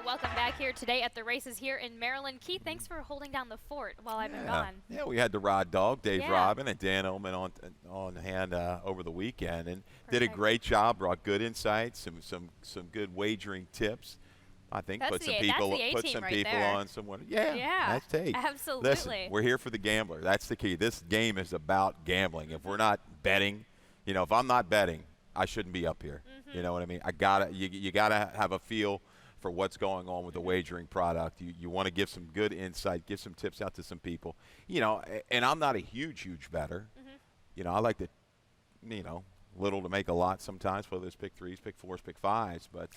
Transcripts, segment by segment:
welcome back here today at the races here in Maryland. Keith, thanks for holding down the fort while I've been gone. Yeah, we had the Rod Dog, Dave Yeah. Robin, and Dan Ullman on hand over the weekend, and did a Perfect. great job. Brought good insights, some good wagering tips. I think That's put the some A- people that's the A-team right there. on someone. Yeah, Yeah, that's take. absolutely. Listen, we're here for the gambler. That's the key. This game is about gambling. If we're not betting, if I'm not betting, I shouldn't be up here. You know what I mean? You gotta have a feel for what's going on with the wagering product. You want to give some good insight, give some tips out to some people. And I'm not a huge better. I like to, little to make a lot sometimes, whether it's pick threes, pick fours, pick fives. But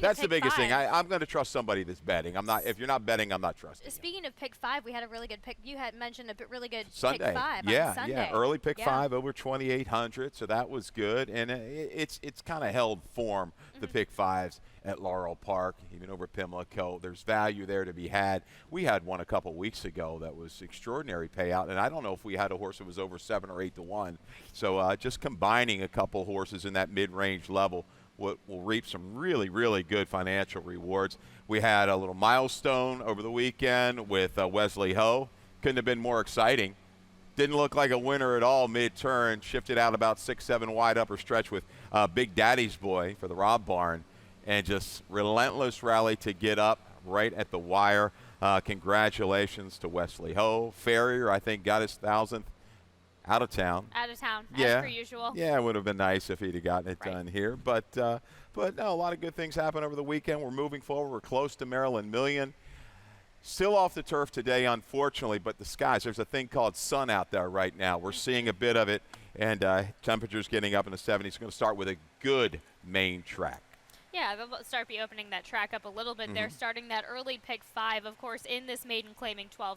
that's the biggest thing. I'm going to trust somebody that's betting. If you're not betting, I'm not trusting. Speaking of pick five, we had a really good pick. You had mentioned a really good Sunday. pick five Yeah, on Sunday. yeah, early pick five over 2,800, so that was good. And it's kind of held form, the pick fives at Laurel Park, even over Pimlico. There's value there to be had. We had one a couple weeks ago that was extraordinary payout, and I don't know if we had a horse that was over 7 or 8 to 1. So just combining a couple horses in that mid-range level will reap some really, really good financial rewards. We had a little milestone over the weekend with Wesley Ho. Couldn't have been more exciting. Didn't look like a winner at all mid-turn. Shifted out about 6-7 wide upper stretch with Big Daddy's Boy for the Rob Barn. And just relentless rally to get up right at the wire. Congratulations to Wesley Ho. Farrier, I think, got his 1,000th out of town. Out of town, Yeah. as per usual. Yeah, it would have been nice if he'd have gotten it done here. But no, a lot of good things happened over the weekend. We're moving forward. We're close to Maryland Million. Still off the turf today, unfortunately, but the skies, there's a thing called sun out there right now. We're seeing a bit of it, and temperatures getting up in the 70s. We're going to start with a good main track. Yeah, they'll be opening that track up a little bit. They're starting that early pick five, of course, in this maiden claiming 12-5,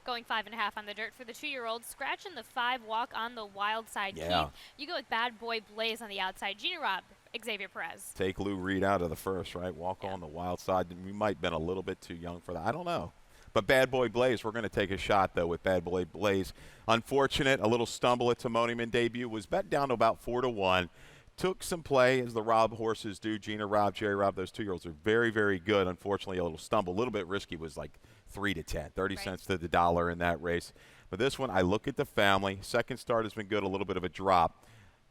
going 5.5 on the dirt for the 2-year-old. Scratching the 5, walk on the wild side. Yeah. Keith, you go with Bad Boy Blaze on the outside. Gina Robb, Xavier Perez. Take Lou Reed out of the first, right? Walk on the wild side. We might have been a little bit too young for that. I don't know. But Bad Boy Blaze, we're going to take a shot, though, with Bad Boy Blaze. Unfortunate, a little stumble at Timonium debut. Was bet down to about 4 to 1. Took some play, as the Robb horses do. Gina Robb, Jerry Robb, those 2-year-olds are very, very good. Unfortunately, a little stumble. A little bit risky, was like 3 to 10, 30 cents to the dollar in that race. But this one, I look at the family. Second start has been good, a little bit of a drop.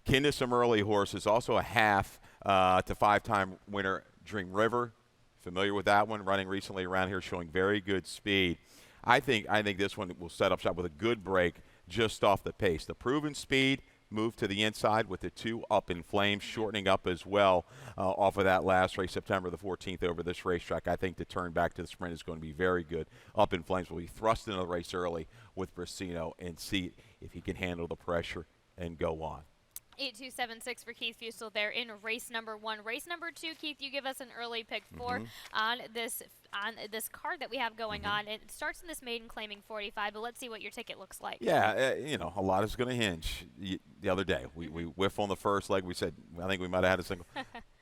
Kin to some early horses. Also a half to 5-time winner, Dream River. Familiar with that one, running recently around here, showing very good speed. I think this one will set up shop with a good break just off the pace. The proven speed, move to the inside with the 2 up in flames, shortening up as well off of that last race, September the 14th over this racetrack. I think the turn back to the sprint is going to be very good. Up in flames will be thrust into the race early with Brasino and see if he can handle the pressure and go on. 8276 for Keith Fusel there in race number 1. Race number 2, Keith, you give us an early pick 4 on this card that we have going on. It starts in this maiden claiming 45, but let's see what your ticket looks like. Yeah, a lot is going to hinge. The other day, we whiff on the first leg. We said, I think we might have had a single.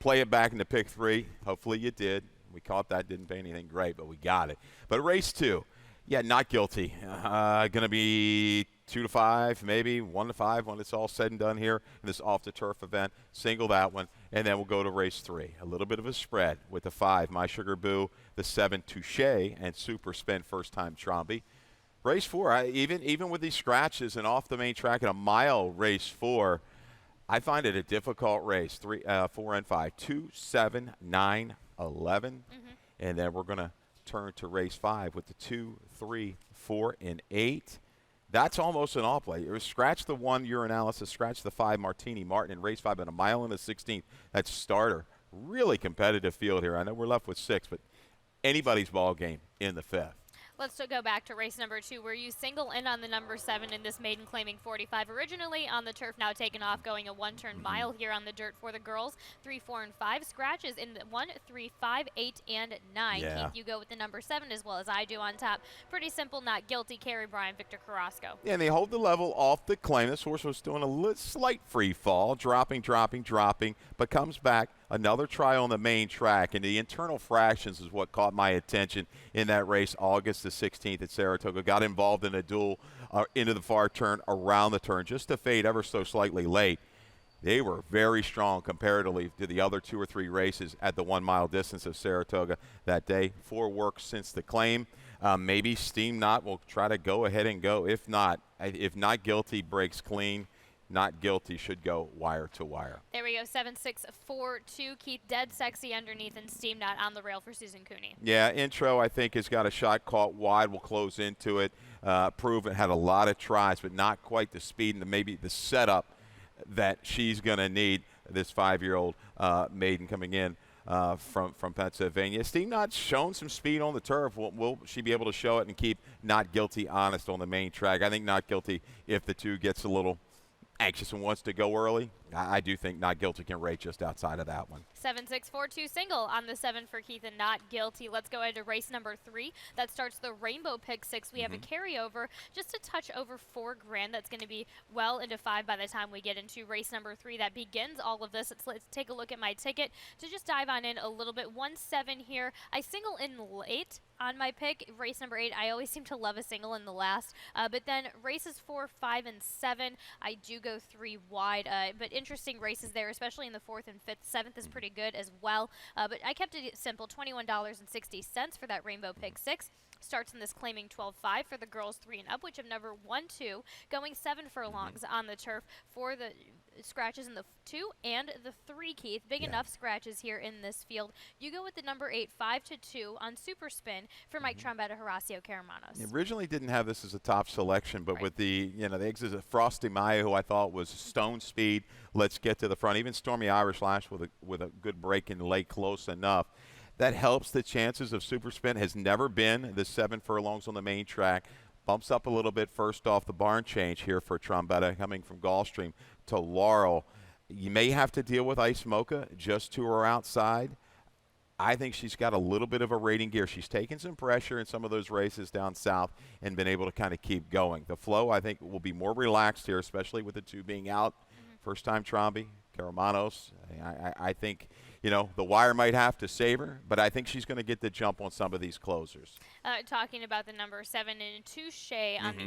Play it back into pick 3. Hopefully you did. We caught that. Didn't pay anything great, but we got it. But race 2, yeah, not guilty. Going to be 2 to 5, maybe 1 to 5 when it's all said and done here in this off the turf event. Single that one, and then we'll go to race 3. A little bit of a spread with the 5, My Sugar Boo, the 7, Touche, and Super Spin First Time Trombi. Race 4, even with these scratches and off the main track in a mile race 4, I find it a difficult race. 3, 4, and 5, 2, 7, 9, 11, and then we're going to turn to race 5 with the 2, 3, 4, and 8. That's almost an all play. It was scratch the 1 urinalysis, scratch the 5 Martini Martin in race 5 and a mile and a 16th. That's starter. Really competitive field here. I know we're left with 6, but anybody's ball game in the 5th. Let's go back to race number 2, where you single in on the number 7 in this maiden claiming 45. Originally on the turf, now taken off, going a 1-turn mile here on the dirt for the girls. 3, 4, and 5 scratches in the 1, 3, 5, 8, and 9. Yeah. Keith, you go with the number 7 as well as I do on top. Pretty simple, not guilty. Carrie Bryan, Victor Carrasco. Yeah, and they hold the level off the claim. This horse was doing a slight free fall, dropping, but comes back. Another try on the main track, and the internal fractions is what caught my attention in that race August the 16th at Saratoga. Got involved in a duel into the far turn, around the turn, just to fade ever so slightly late. They were very strong comparatively to the other 2 or 3 races at the 1 mile distance of Saratoga that day. 4 works since the claim. Maybe Steam Knot will try to go ahead and go. If not guilty breaks clean, not guilty should go wire to wire. There we go, 7-6-4-2. Keith dead sexy underneath and Steam Knot on the rail for Susan Cooney. Yeah, intro I think has got a shot caught wide. Will close into it. Proven had a lot of tries, but not quite the speed and maybe the setup that she's going to need. This 5-year-old maiden coming in from Pennsylvania. Steam Knot's shown some speed on the turf. Will she be able to show it and keep Not Guilty honest on the main track? I think Not Guilty, if the 2 gets a little anxious and wants to go early, I do think Not Guilty can rate just outside of that one. 7-6-4-2 single on the 7 for Keith and Not Guilty. Let's go ahead to race number 3. That starts the Rainbow Pick 6. We have a carryover, just a touch over $4,000. That's going to be well into 5 by the time we get into race number 3. That begins all of this. Let's take a look at my ticket to just dive on in a little bit. 1-7 here. I single in late on my pick. Race number 8, I always seem to love a single in the last. But then races 4, 5, and 7, I do go 3 wide. But interesting races there, especially in the 4th and 5th. 7th is pretty good as well. But I kept it simple, $21.60 for that Rainbow Pick 6. Starts in this claiming 12-5 for the girls 3 and up, which have never won 2, going 7 furlongs on the turf for the scratches in the 2 and the 3, Keith. Big enough scratches here in this field. You go with the number 8, 5-2 on Super Spin for Mike Trombetta, Horacio Caramanos. Originally didn't have this as a top selection, but with the the exit of Frosty Maya, who I thought was stone speed, let's get to the front. Even Stormy Irish Lash with a good break in late close enough. That helps the chances of Super Spin. Has never been the 7 furlongs on the main track. Bumps up a little bit first off the barn change here for Trombetta coming from Gulfstream to Laurel. You may have to deal with Ice Mocha just to her outside. I think she's got a little bit of a rating gear. She's taken some pressure in some of those races down south and been able to kind of keep going. The flow, I think, will be more relaxed here, especially with the 2 being out. First time Trombi, Caramanos. I think, the wire might have to save her, but I think she's going to get the jump on some of these closers. Talking about the number 7 and Touche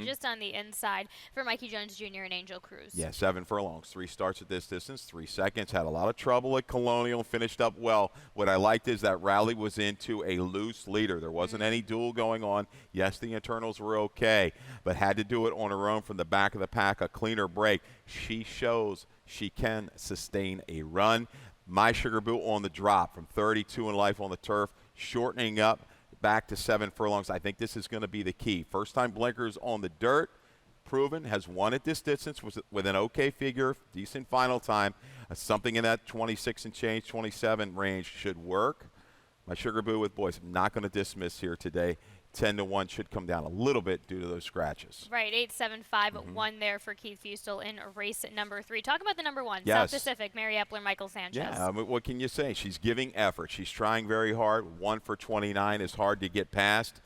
just on the inside for Mikey Jones Jr. and Angel Cruz. Yeah, 7 furlongs, 3 starts at this distance, 3 seconds. Had a lot of trouble at Colonial, finished up well. What I liked is that rally was into a loose leader. There wasn't any duel going on. Yes, the internals were okay, but had to do it on her own from the back of the pack, a cleaner break. She shows she can sustain a run. My Sugar Boo on the drop from 32 in life on the turf, shortening up back to 7 furlongs. I think this is going to be the key. First time blinkers on the dirt, proven, has won at this distance with an okay figure, decent final time. Something in that 26 and change, 27 range should work. My Sugar Boo with boys, I'm not going to dismiss here today. 10-1 should come down a little bit due to those scratches. Right, 8-7-5-1 there for Keith Fustel in race number 3. Talk about the number 1, yes. South Pacific, Mary Epler, Michael Sanchez. Yeah, what can you say? She's giving effort. She's trying very hard. 1 for 29 is hard to get past.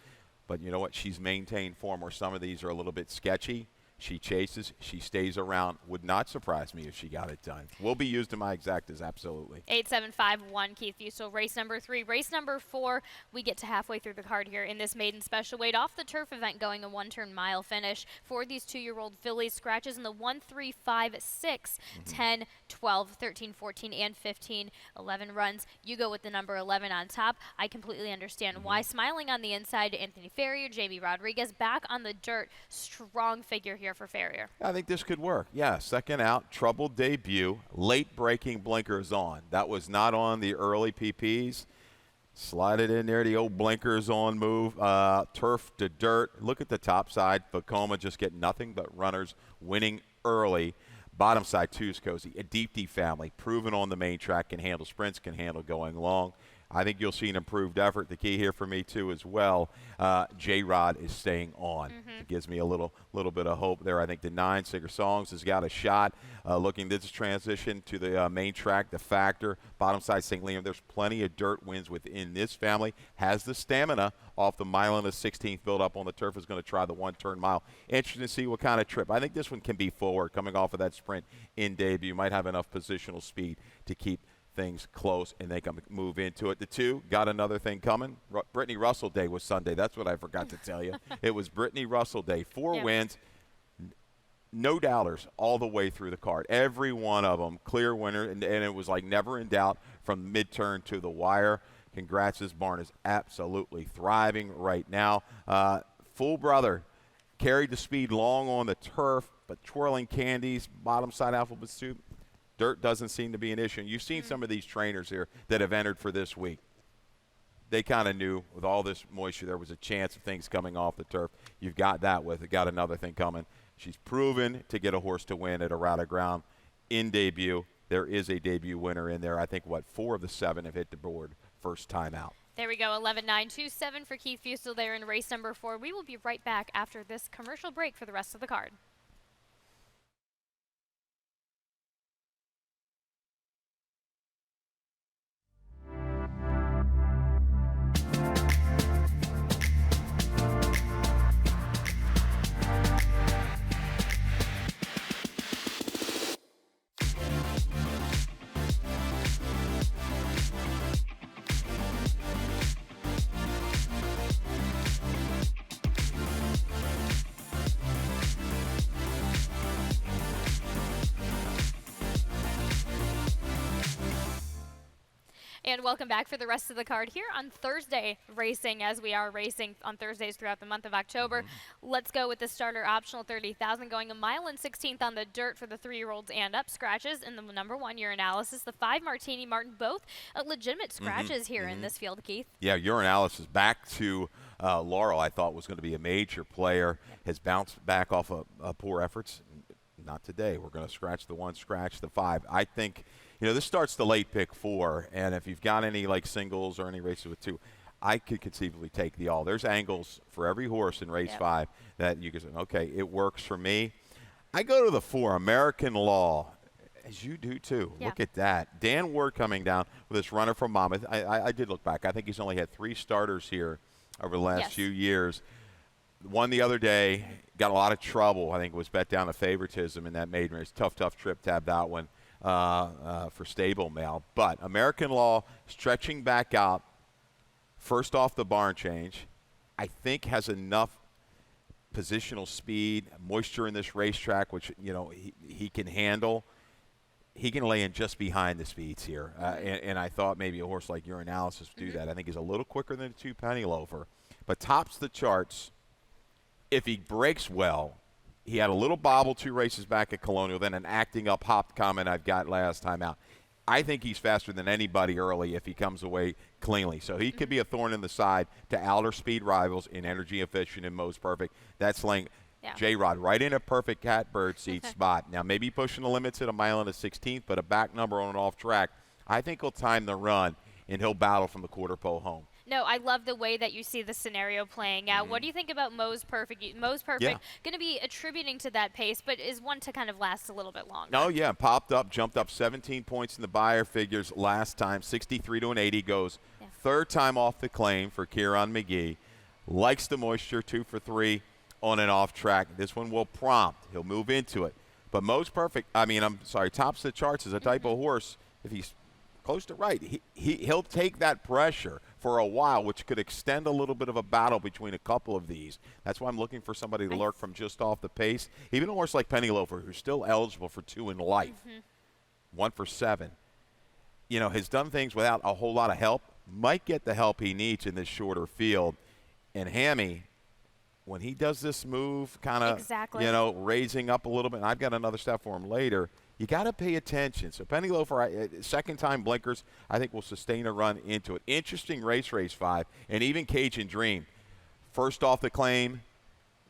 But you know what? She's maintained form where some of these are a little bit sketchy. She chases. She stays around. Would not surprise me if she got it done. Will be used in my exactas, absolutely. 8-7-5-1, Keith Fustel, race number 3. Race number 4, we get to halfway through the card here in this maiden special weight off the turf event, going a 1-turn mile finish for these 2-year-old fillies. Scratches in the 1, 3, 5, 6, 10, 12, 13, 14, and 15. 11 runs. You go with the number 11 on top. I completely understand why. Smiling on the inside, Anthony Ferrier, Jamie Rodriguez back on the dirt. Strong figure here for Ferrier. I think this could work. Yeah, second out, troubled debut, late breaking blinkers on. That was not on the early PPs. Slide it in there, the old blinkers on move, turf to dirt. Look at the top side. Vacoma just get nothing but runners winning early. Bottom side, two's cozy. A deep family, proven on the main track, can handle sprints, can handle going long. I think you'll see an improved effort. The key here for me, too, as well, J-Rod is staying on. It gives me a little bit of hope there. I think the 9, Singer Songs, has got a shot. Looking at this transition to the main track, the Factor, bottom side, St. Liam. There's plenty of dirt wins within this family. Has the stamina off the mile and the 16th build up on the turf. Is going to try the 1-turn mile. Interesting to see what kind of trip. I think this one can be forward, coming off of that sprint in debut. Might have enough positional speed to keep things close, and they can move into it. The 2 got another thing coming. Brittany Russell Day was Sunday. That's what I forgot to tell you. It was Brittany Russell Day. 4 wins. no doubters all the way through the card. Every one of them, clear winner, and it was like never in doubt from mid-turn to the wire. Congrats, this barn is absolutely thriving right now. Full brother carried the speed long on the turf, but twirling candies, bottom side alphabet soup, dirt doesn't seem to be an issue. And you've seen some of these trainers here that have entered for this week. They kind of knew with all this moisture there was a chance of things coming off the turf. You've got that with it. Got another thing coming. She's proven to get a horse to win at a route of ground in debut. There is a debut winner in there. I think, 4 of the 7 have hit the board first time out. There we go, 11-9-2-7 for Keith Fusel there in race number 4. We will be right back after this commercial break for the rest of the card. And welcome back for the rest of the card here on Thursday racing, as we are racing on Thursdays throughout the month of October. Let's go with the starter optional 30,000, going 1.16 on the dirt for the 3-year-olds and up. Scratches in the number 1 year analysis. The 5 Martini Martin, both legitimate scratches here in this field, Keith. Yeah, urinalysis back to Laurel, I thought was going to be a major player, has bounced back off of poor efforts. Not today. We're going to scratch the 1, scratch the 5. I think, this starts the late pick 4, and if you've got any singles or any races with 2, I could conceivably take the all. There's angles for every horse in race 5 that you can say, okay, it works for me. I go to the 4, American Law, as you do too. Yeah. Look at that. Dan Ward coming down with this runner from Monmouth. I did look back. I think he's only had 3 starters here over the last few years. Won the other day, got a lot of trouble. I think it was bet down to favoritism in that maiden race. Tough trip to have that one for stable mail. But American Law stretching back out, first off the barn change, I think has enough positional speed, moisture in this racetrack, which, he can handle. He can lay in just behind the speeds here. And I thought maybe a horse like Urinalysis would do that. I think he's a little quicker than a 2 Penny Loafer, but tops the charts. If he breaks well, he had a little bobble 2 races back at Colonial, then an acting up hopped comment I've got last time out. I think he's faster than anybody early if he comes away cleanly. So he could be a thorn in the side to outer speed rivals in energy efficient and most perfect. That's laying J-Rod right in a perfect catbird seat spot. Now maybe pushing the limits at 1.16, but a back number on an off track. I think he'll time the run and he'll battle from the quarter pole home. No, I love the way that you see the scenario playing out. What do you think about Mo's Perfect? Mo's Perfect going to be attributing to that pace, but is one to kind of last a little bit longer. Oh, yeah, popped up, jumped up 17 points in the buyer figures last time, 63 to an 80 goes. Third time off the claim for Kieran McGee. Likes the moisture, 2 for 3 on an off track. This one will prompt. He'll move into it. But Mo's Perfect, tops the charts is a type of horse, if he's close to right, he'll take that pressure for a while, which could extend a little bit of a battle between a couple of these. That's why I'm looking for somebody to lurk from just off the pace. Even a horse like Penny Loafer, who's still eligible for 2 in life, 1 for 7, has done things without a whole lot of help, might get the help he needs in this shorter field. And Hammy, when he does this move, kind of, raising up a little bit, and I've got another step for him later, you got to pay attention. So Penny Loafer, second time blinkers, I think will sustain a run into it. Interesting race 5, and even Cajun Dream. First off the claim,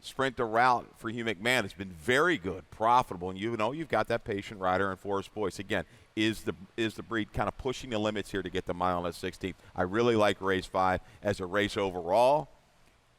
sprint to route for Hugh McMahon has been very good, profitable, and you've got that patient rider and Forrest Boyce. Again, is the breed kind of pushing the limits here to get the 1.16? I really like race 5 as a race overall.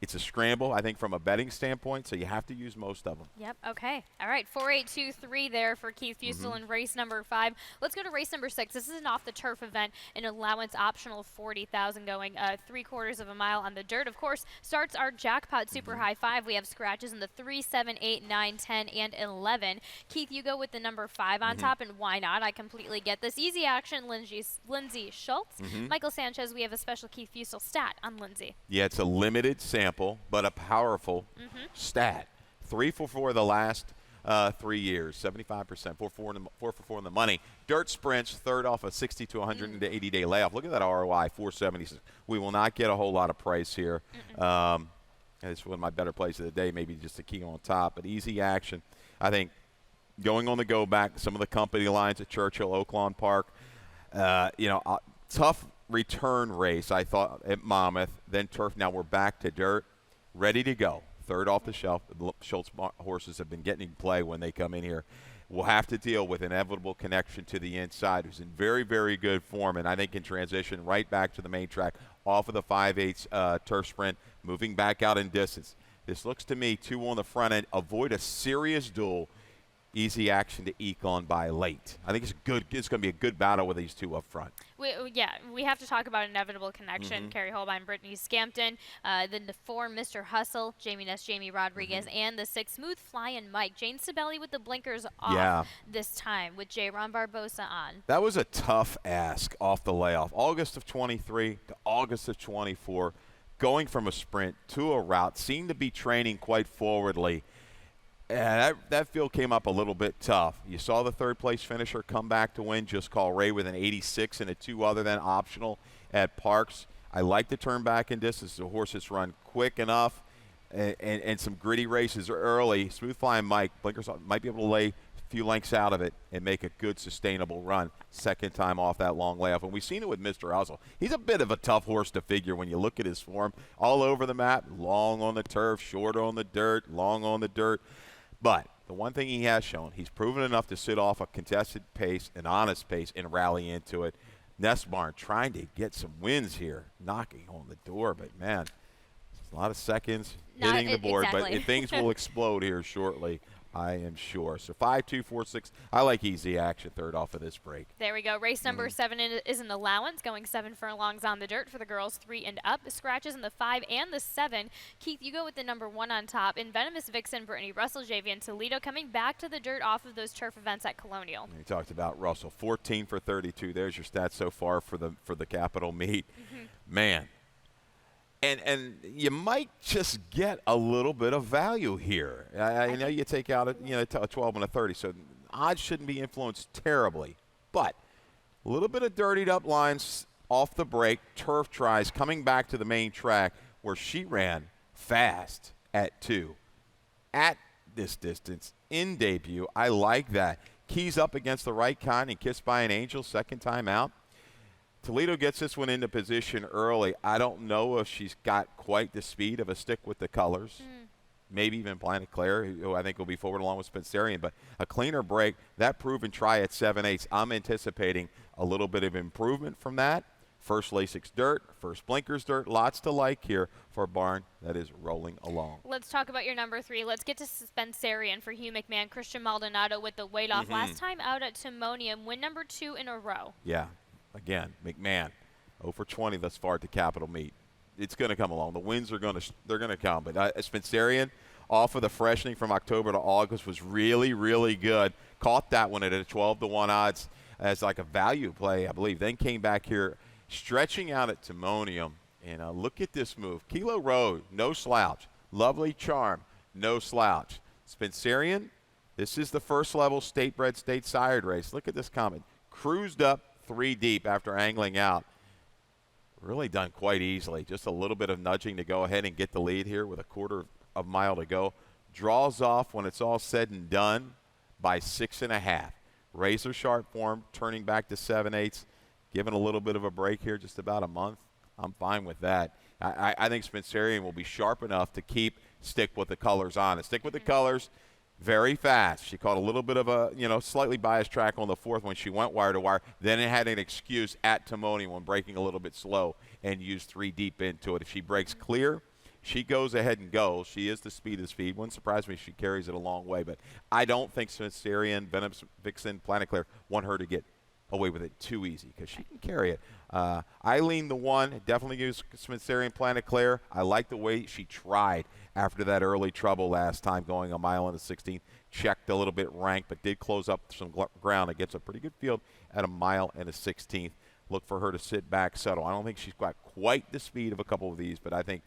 It's a scramble, I think, from a betting standpoint, so you have to use most of them. Yep, okay. All right, 4-8-2-3 there for Keith Fusel in race number 5. Let's go to race number 6. This is an off-the-turf event, an allowance optional 40,000 going 3/4 of a mile on the dirt. Of course, starts our jackpot super high 5. We have scratches in the 3, 7, 8, 9, 10, and 11. Keith, you go with the number 5 on top, and why not? I completely get this. Easy action, Lindsay Schultz. Michael Sanchez, we have a special Keith Fusel stat on Lindsay. Yeah, it's a limited sample, but a powerful stat. 3 for 4 the last 3 years, 75%, 4 for 4 in the money. Dirt sprints, third off a 60 to 180-day layoff. Look at that ROI, 476. We will not get a whole lot of price here. It's one of my better plays of the day, maybe just a key on top. But easy action. I think going on the go back, some of the company lines at Churchill, Oaklawn Park, tough return race, I thought, at Monmouth. Then turf. Now we're back to dirt, ready to go. Third off the shelf. The Schultz horses have been getting play when they come in here. We'll have to deal with inevitable connection to the inside, who's in very, very good form, and I think can transition right back to the main track off of the 5/8 turf sprint, moving back out in distance. This looks to me 2 on the front end. Avoid a serious duel. Easy action to eke on by late. I think it's good. It's going to be a good battle with these 2 up front. We have to talk about inevitable connection. Carrie Holbein, Brittany Scampton, then the 4, Mr. Hustle, Jamie Ness, Jamie Rodriguez, and the 6, Smooth Flying Mike. Jane Sibeli with the blinkers off this time with J. Ron Barbosa on. That was a tough ask off the layoff. August of 23 to August of 24, going from a sprint to a route, seemed to be training quite forwardly. And that field came up a little bit tough. You saw the third-place finisher come back to win, Just Call Ray with an 86 and a 2 other than optional at Parks. I like the turn back in distance. The horses run quick enough and some gritty races early. Smooth Flying Mike, blinkers might be able to lay a few lengths out of it and make a good sustainable run second time off that long layoff. And we've seen it with Mr. Hustle. He's a bit of a tough horse to figure when you look at his form. All over the map, long on the turf, short on the dirt, long on the dirt. But the one thing he has shown, he's proven enough to sit off a contested pace, an honest pace, and rally into it. Nestbarn trying to get some wins here, knocking on the door. But, man, a lot of seconds hitting the board. Exactly. But things will explode here shortly, I am sure. So 5, 2, 4, 6. I like easy action third off of this break. There we go. Race number 7 is an allowance, going 7 furlongs on the dirt for the girls 3 and up. Scratches in the 5 and the 7. Keith, you go with the number 1 on top. In Venomous Vixen, Brittany Russell, Javian Toledo coming back to the dirt off of those turf events at Colonial. We talked about Russell, 14 for 32. There's your stats so far for the Capital meet. Man. And you might just get a little bit of value here. I know you take out a 12 and a 30, so odds shouldn't be influenced terribly. But a little bit of dirtied up lines off the break, turf tries, coming back to the main track where she ran fast at 2. At this distance, in debut, I like that. Keys up against the right kind and Kissed by an Angel, second time out. Toledo gets this one into position early. I don't know if she's got quite the speed of a Stick with the Colors. Maybe even Planet Claire, who I think will be forward along with Spencerian. But a cleaner break, that proven try at 7/8. I'm anticipating a little bit of improvement from that. First Lasix dirt, first Blinkers dirt. Lots to like here for a barn that is rolling along. Let's talk about your number 3. Let's get to Spencerian for Hugh McMahon. Christian Maldonado with the weight off. Last time out at Timonium, win number 2 in a row. Yeah. Again, McMahon, 0 for 20 thus far at the Capital meet. It's going to come along. The wins are going to come. But Spencerian, off of the freshening from October to August, was really, really good. Caught that one at a 12 to 1 odds as like a value play, I believe. Then came back here, stretching out at Timonium. And look at this move. Kilo Road, no slouch. Lovely Charm, no slouch. Spencerian, this is the first level state-bred, state-sired race. Look at this comment. Cruised up 3 deep after angling out. Really done quite easily. Just a little bit of nudging to go ahead and get the lead here with a quarter of a mile to go. Draws off when it's all said and done by 6.5. Razor sharp form, turning back to 7/8. Given a little bit of a break here, just about a month. I'm fine with that. I think Spencerian will be sharp enough to keep Stick with the Colors on it. Stick with the Colors. Very fast. She caught a little bit of a, slightly biased track on the 4th when she went wire to wire. Then it had an excuse at Timonium when breaking a little bit slow and used 3 deep into it. If she breaks clear, she goes ahead and goes. She is the speed of speed. Wouldn't surprise me if she carries it a long way. But I don't think Spencerian, Venomous Vixen, Planet Claire want her to get away with it too easy because she can carry it. I lean the 1. Definitely use Spencerian, Planet Claire. I like the way she tried after that early trouble last time, going a mile and a 16th. Checked a little bit ranked, but did close up some ground against a pretty good field at a mile and a 16th. Look for her to sit back, settle. I don't think she's got quite the speed of a couple of these, but I think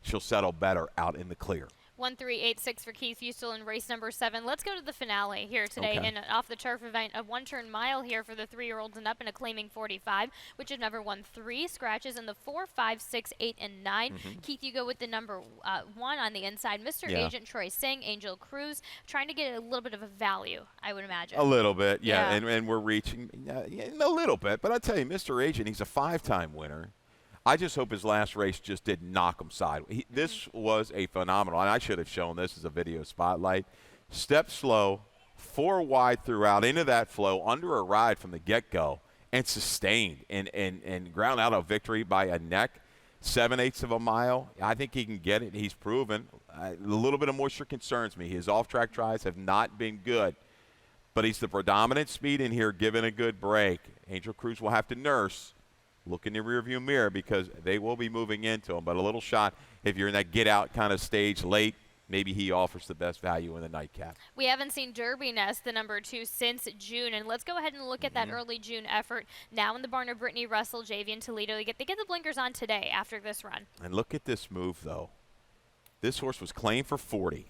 she'll settle better out in the clear. 1386 for Keith Fustel in race number 7. Let's go to the finale here today Okay. in an off-the-turf event, a one-turn mile here for the 3-year-olds and up in a claiming 45, which have never won 3 scratches in the 4, 5, 6, 8, and 9. Keith, you go with the number 1 on the inside, Mr. Yeah. Agent Troy Singh, Angel Cruz, trying to get a little bit of a value, I would imagine. A little bit, yeah. Yeah. And we're reaching a little bit. But I tell you, Mr. Agent, he's a 5-time winner. I just hope his last race just didn't knock him sideways. This was a phenomenal, and I should have shown this as a video spotlight. Step slow, 4 wide throughout, into that flow, under a ride from the get-go, and sustained and ground out a victory by a neck, 7/8 of a mile. I think he can get it. He's proven. A little bit of moisture concerns me. His off-track tries have not been good, but he's the predominant speed in here, given a good break. Angel Cruz will have to nurse. Look in the rearview mirror because they will be moving into him. But a little shot, if you're in that get-out kind of stage late, maybe he offers the best value in the nightcap. We haven't seen Derby Nest, the number 2, since June. And let's go ahead and look at that early June effort. Now in the barn of Brittany Russell, Javian Toledo. They get the blinkers on today after this run. And look at this move, though. This horse was claimed for 40.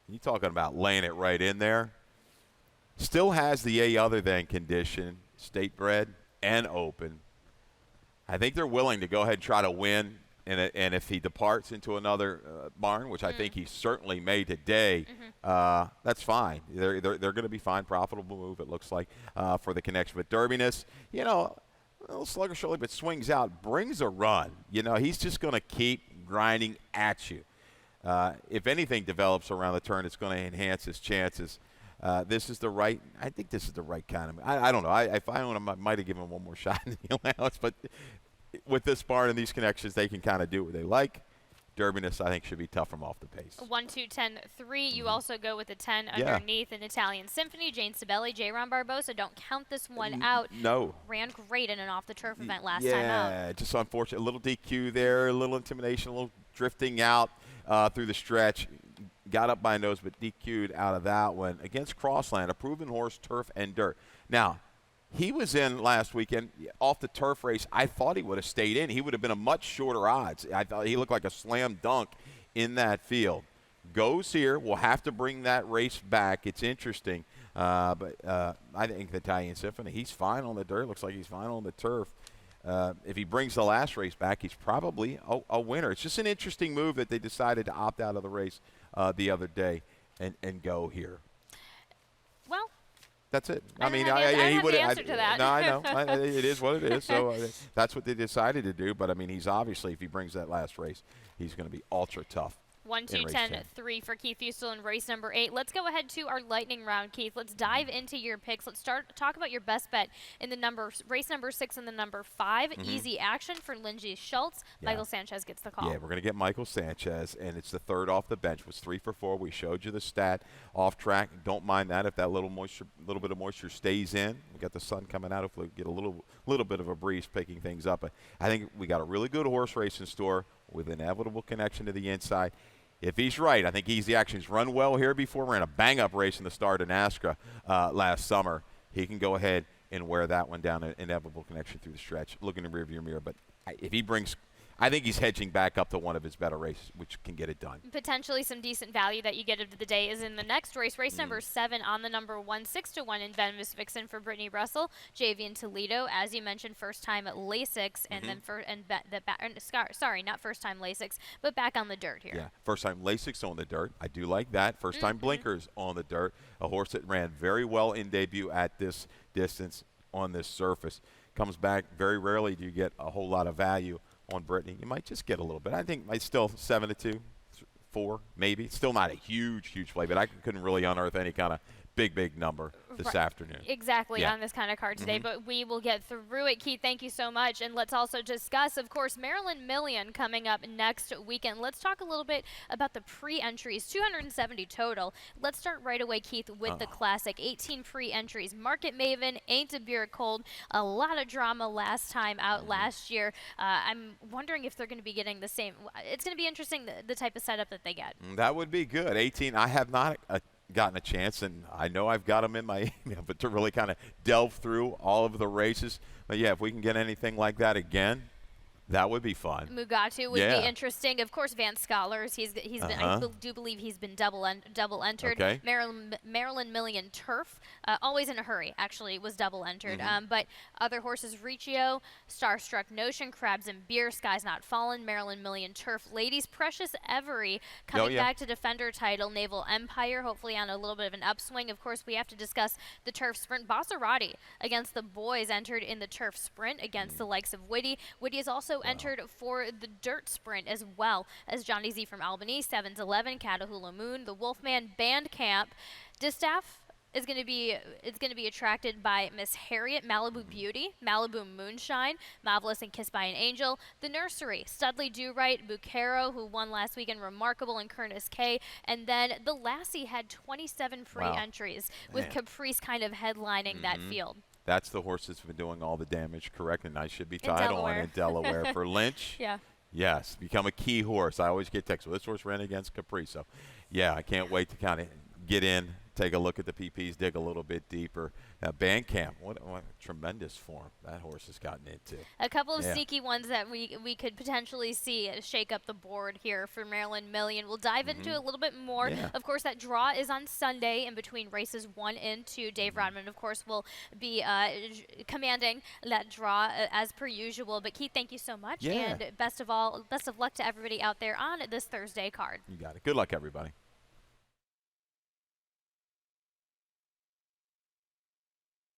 You talking about laying it right in there. Still has the A other than condition, state bred and open. I think they're willing to go ahead and try to win, and if he departs into another barn, which I think he certainly may today, that's fine. They're going to be fine. Profitable move, it looks like, for the connection. But Derbyness, a little sluggish early, but swings out, brings a run. He's just going to keep grinding at you. If anything develops around the turn, it's going to enhance his chances. I think this is the right kind of. I don't know. If I own him, I might have given him one more shot in the allowance. But with this barn and these connections, they can kind of do what they like. Derbyness, I think, should be tough from off the pace. 1, 2, 10, 3. You also go with the 10 underneath an Italian Symphony. Jane Sibeli, J-Ron Barbosa. Don't count this one out. No. Ran great in an off-the-turf event last time out. Yeah, just unfortunate. A little DQ there, a little intimidation, a little drifting out through the stretch. Got up by a nose, but DQ'd out of that one against Crossland, a proven horse, turf and dirt. Now, he was in last weekend off the turf race. I thought he would have stayed in. He would have been a much shorter odds. I thought he looked like a slam dunk in that field. Goes here. We'll have to bring that race back. It's interesting. But I think the Italian Symphony, he's fine on the dirt. Looks like he's fine on the turf. If he brings the last race back, he's probably a winner. It's just an interesting move that they decided to opt out of the race the other day and go here. Well, that's it. I don't have the answer to that. No, I know. It is what it is. So that's what they decided to do. But, he's obviously, if he brings that last race, he's going to be ultra tough. 1, 2, 10, 3 for Keith Fustel in race number 8. Let's go ahead to our lightning round, Keith. Let's dive into your picks. Let's talk about your best bet in the race number 6 and the number 5. Easy action for Lindsey Schultz. Yeah. Michael Sanchez gets the call. Yeah, we're going to get Michael Sanchez, and it's the third off the bench. Was 3 for 4. We showed you the stat off track. Don't mind that if that little bit of moisture stays in. We got the sun coming out. Hopefully, we get a little bit of a breeze picking things up. But I think we got a really good horse race in store with inevitable connection to the inside. If he's right, I think Easy Action's run well here before. Ran a bang-up race in the start in Astra last summer. He can go ahead and wear that one down, an inevitable connection through the stretch. Look in the rearview mirror. But if he brings – I think he's hedging back up to one of his better races, which can get it done. Potentially some decent value that you get of the day is in the next race. Race number 7 on the number 1, 6-1 in Venomous Vixen for Brittany Russell. Javian Toledo, as you mentioned, first time at Lasix, and then not first time Lasix, but back on the dirt here. Yeah, first time Lasix on the dirt. I do like that. First time Blinkers on the dirt. A horse that ran very well in debut at this distance on this surface. Comes back. Very rarely do you get a whole lot of value on Brittany. You might just get a little bit. I think it's still 7-2, 4 maybe. Still not a huge play, but I couldn't really unearth any kind of big number this afternoon. Exactly, on this kind of card today, but we will get through it. Keith, thank you so much. And let's also discuss, of course, Maryland Million coming up next weekend. Let's talk a little bit about the pre-entries, 270 total. Let's start right away, Keith, with the classic. 18 pre-entries. Market Maven, Ain't a Beer Cold. A lot of drama last time out last year. I'm wondering if they're going to be getting the same. It's going to be interesting, the type of setup that they get. That would be good. 18, I have not gotten a chance, and I know I've got them in my email, but to really kind of delve through all of the races. But, yeah, if we can get anything like that again, That would be fun. Mugatu would Yeah. be interesting. Of course, Van Scholars. He's been do believe he's been double entered. Okay. Maryland Million Turf, always in a hurry. Actually, was double entered. But other horses: Riccio, Starstruck Notion, Crabs and Beer, Sky's Not Fallen, Maryland Million Turf, Ladies, Precious Every coming back to defender title, Naval Empire, hopefully on a little bit of an upswing. Of course, we have to discuss the turf sprint. Basarati against the boys entered in the turf sprint against the likes of Whitty. Whitty is also entered for the dirt sprint as well as Johnny Z from Albany, 7's 11, Catahoula Moon, the Wolfman Band Camp. Distaff is going to be attracted by Miss Harriet, Malibu Beauty, Malibu Moonshine, Marvelous and Kissed by an Angel, the Nursery, Studley Do Right, Bucaro, who won last weekend, Remarkable, and Curtis K. And then the Lassie had 27 free entries with Caprice kind of headlining that field. That's the horse that's been doing all the damage, correct? And I should be title on in Delaware for Lynch. Yeah. Yes, become a key horse. I always get texts. Well, this horse ran against Capri. So, yeah, I can't wait to kind of get in, take a look at the PPs, dig a little bit deeper. Bandcamp, what tremendous form that horse has gotten into. A couple of sneaky ones that we could potentially see shake up the board here for Maryland Million. We'll dive into a little bit more. Yeah. Of course, that draw is on Sunday in between races 1 and 2. Dave Rodman, of course, will be commanding that draw as per usual. But Keith, thank you so much, and best of luck to everybody out there on this Thursday card. You got it. Good luck, everybody.